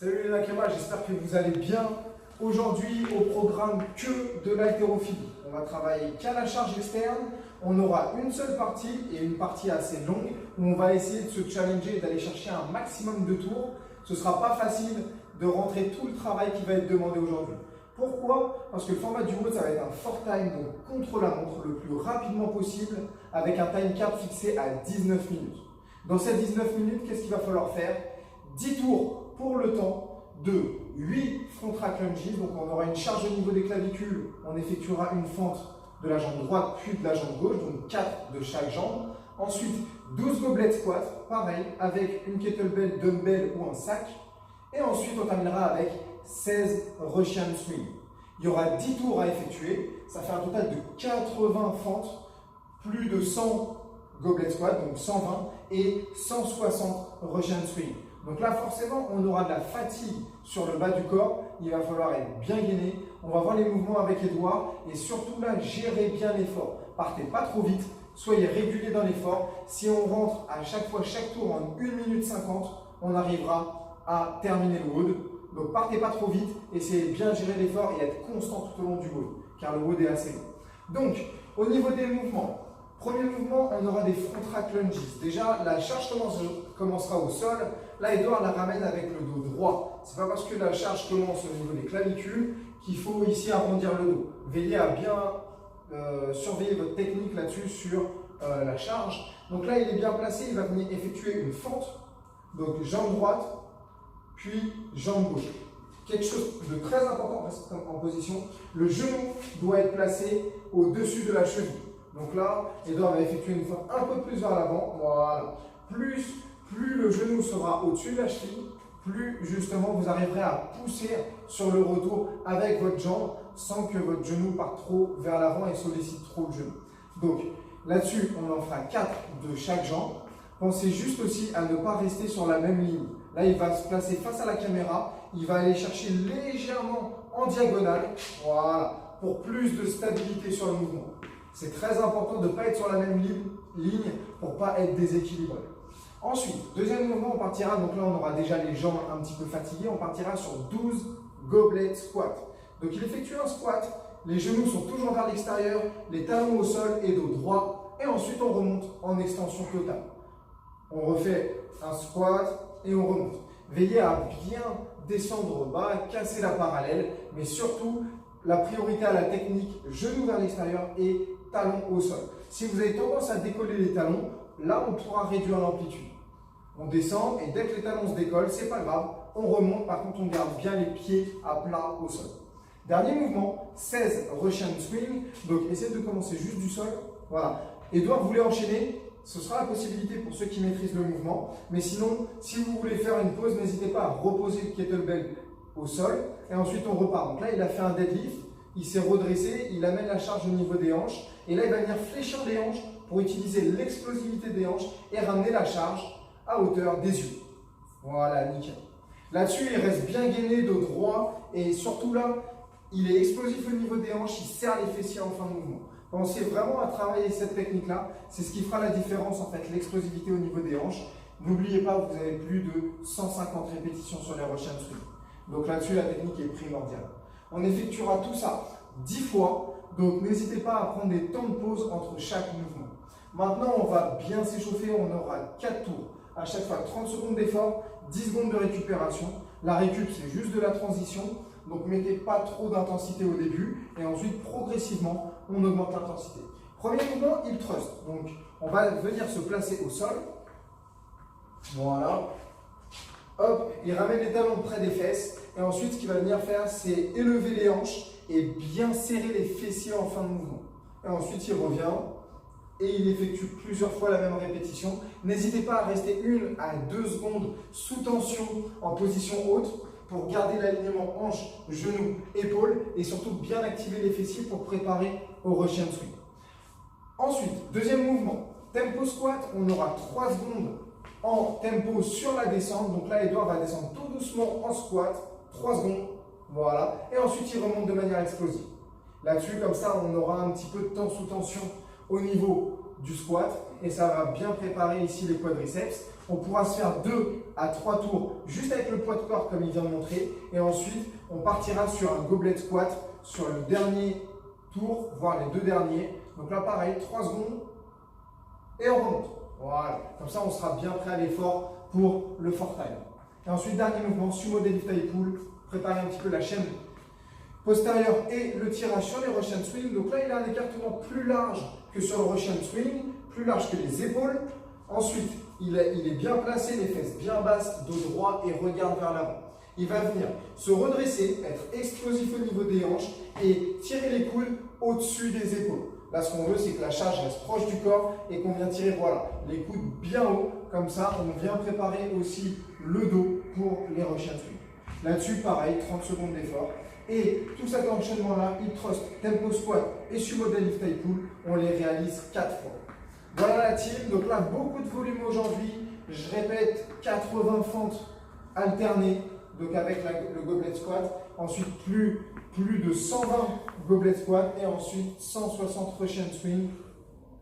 Salut les Nakema, j'espère que vous allez bien. Aujourd'hui, au programme que de l'haltérophilie. On va travailler qu'à la charge externe. On aura une seule partie et une partie assez longue où on va essayer de se challenger et d'aller chercher un maximum de tours. Ce ne sera pas facile de rentrer tout le travail qui va être demandé aujourd'hui. Pourquoi? Parce que le format du WOD, ça va être un fort time, donc contre la montre, le plus rapidement possible, avec un time cap fixé à 19 minutes. Dans ces 19 minutes, qu'est-ce qu'il va falloir faire? 10 tours pour le temps de 8 front rack lunges. Donc on aura une charge au niveau des clavicules, on effectuera une fente de la jambe droite puis de la jambe gauche, donc 4 de chaque jambe. Ensuite, 12 goblet squats, pareil, avec une kettlebell, dumbbell ou un sac. Et ensuite, on terminera avec 16 Russian swing. Il y aura 10 tours à effectuer, ça fait un total de 80 fentes, plus de 100 goblet squats, donc 120, et 160 Russian swing. Donc là, forcément, on aura de la fatigue sur le bas du corps. Il va falloir être bien gainé. On va voir les mouvements avec Edouard et surtout là, gérez bien l'effort. Partez pas trop vite, soyez régulier dans l'effort. Si on rentre à chaque fois, chaque tour en 1 minute 50, on arrivera à terminer le WOD. Donc partez pas trop vite, essayez de bien gérer l'effort et être constant tout au long du WOD, car le WOD est assez long. Donc, au niveau des mouvements, premier mouvement, on aura des front rack lunges. Déjà, la charge commencera au sol. Là, Edouard la ramène avec le dos droit. Ce n'est pas parce que la charge commence au niveau des clavicules qu'il faut ici arrondir le dos. Veillez à bien surveiller votre technique là-dessus sur la charge. Donc là, il est bien placé. Il va venir effectuer une fente. Donc, jambe droite, puis jambe gauche. Quelque chose de très important en position, le genou doit être placé au-dessus de la cheville. Donc là, Edouard va effectuer une fente un peu plus vers l'avant. Voilà. Plus le genou sera au-dessus de la cheville, plus justement vous arriverez à pousser sur le retour avec votre jambe sans que votre genou parte trop vers l'avant et sollicite trop le genou. Donc là-dessus, on en fera 4 de chaque jambe. Pensez juste aussi à ne pas rester sur la même ligne. Là, il va se placer face à la caméra, il va aller chercher légèrement en diagonale, voilà, pour plus de stabilité sur le mouvement. C'est très important de ne pas être sur la même ligne pour ne pas être déséquilibré. Ensuite, deuxième mouvement, on partira, donc là on aura déjà les jambes un petit peu fatiguées, on partira sur 12 goblet squats. Donc il effectue un squat, les genoux sont toujours vers l'extérieur, les talons au sol et dos droit, et ensuite on remonte en extension totale. On refait un squat et on remonte. Veillez à bien descendre bas, casser la parallèle, mais surtout la priorité à la technique, genoux vers l'extérieur et talons au sol. Si vous avez tendance à décoller les talons, là on pourra réduire l'amplitude. On descend et dès que les talons se décollent, c'est pas grave, on remonte, par contre on garde bien les pieds à plat au sol. Dernier mouvement, 16 Russian swing, donc essayez de commencer juste du sol. Voilà. Edouard voulait enchaîner, ce sera la possibilité pour ceux qui maîtrisent le mouvement, mais sinon, si vous voulez faire une pause, n'hésitez pas à reposer le kettlebell au sol et ensuite on repart. Donc là, il a fait un deadlift, il s'est redressé, il amène la charge au niveau des hanches et là, il va venir fléchir les hanches pour utiliser l'explosivité des hanches et ramener la charge à hauteur des yeux. Voilà, nickel. Là-dessus, il reste bien gainé, dos droit et surtout là, il est explosif au niveau des hanches, il serre les fessiers en fin de mouvement. Pensez vraiment à travailler cette technique-là, c'est ce qui fera la différence en fait, l'explosivité au niveau des hanches. N'oubliez pas, vous avez plus de 150 répétitions sur les Russian swing. Donc là-dessus, la technique est primordiale. On effectuera tout ça 10 fois, donc n'hésitez pas à prendre des temps de pause entre chaque mouvement. Maintenant, on va bien s'échauffer, on aura 4 tours. À chaque fois, 30 secondes d'effort, 10 secondes de récupération. La récup, c'est juste de la transition, donc mettez pas trop d'intensité au début et ensuite, progressivement, on augmente l'intensité. Premier mouvement, hip thrust. Donc, on va venir se placer au sol. Voilà. Hop, il ramène les talons près des fesses. Et ensuite, ce qu'il va venir faire, c'est élever les hanches et bien serrer les fessiers en fin de mouvement. Et ensuite, il revient et il effectue plusieurs fois la même répétition. N'hésitez pas à rester 1 à 2 secondes sous tension en position haute pour garder l'alignement hanche, genou, épaule et surtout bien activer les fessiers pour préparer au Russian swing. Ensuite, deuxième mouvement, tempo squat, on aura 3 secondes en tempo sur la descente. Donc là, Edouard va descendre tout doucement en squat, 3 secondes, voilà. Et ensuite, il remonte de manière explosive. Là-dessus, comme ça, on aura un petit peu de temps sous tension au niveau du squat. et ça va bien préparer ici les quadriceps. On pourra se faire 2 à 3 tours juste avec le poids de corps comme il vient de montrer. Et ensuite, on partira sur un goblet squat sur le dernier tour, voire les 2 derniers. Donc là, pareil, 3 secondes et on remonte. Voilà, comme ça, on sera bien prêt à l'effort pour le fort time. Et ensuite, dernier mouvement, sumo deadlift high pull. Préparer un petit peu la chaîne postérieure et le tirage sur les Russian swing. Donc là, il a un écartement plus large que sur le Russian swing, plus large que les épaules. Ensuite, il est bien placé, les fesses bien basses, dos droit et regarde vers l'avant. Il va venir se redresser, être explosif au niveau des hanches et tirer les coudes au-dessus des épaules. Là, ce qu'on veut, c'est que la charge reste proche du corps et qu'on vient tirer, voilà, les coudes bien haut. Comme ça, on vient préparer aussi le dos pour les Russian swing. Là-dessus, pareil, 30 secondes d'effort. Et tout cet enchaînement-là, hip thrust, tempo squat et sumo deadlift high pull, on les réalise 4 fois. Voilà la team. Donc là, beaucoup de volume aujourd'hui. Je répète, 80 fentes alternées, donc avec le goblet squat. Ensuite, plus de 120 goblet squat et ensuite 160 Russian swing.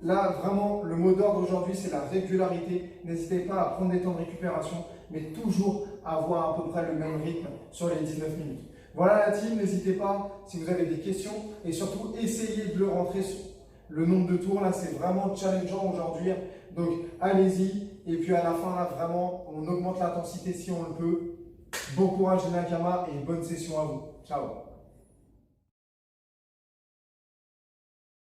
Là, vraiment, le mot d'ordre aujourd'hui, c'est la régularité. N'hésitez pas à prendre des temps de récupération, mais toujours avoir à peu près le même rythme sur les 19 minutes. Voilà la team, n'hésitez pas si vous avez des questions et surtout essayez de le rentrer sur le nombre de tours. Là, c'est vraiment challengeant aujourd'hui. Donc, allez-y. Et puis à la fin, là, vraiment, on augmente l'intensité si on le peut. Bon courage les Nakama et bonne session à vous. Ciao.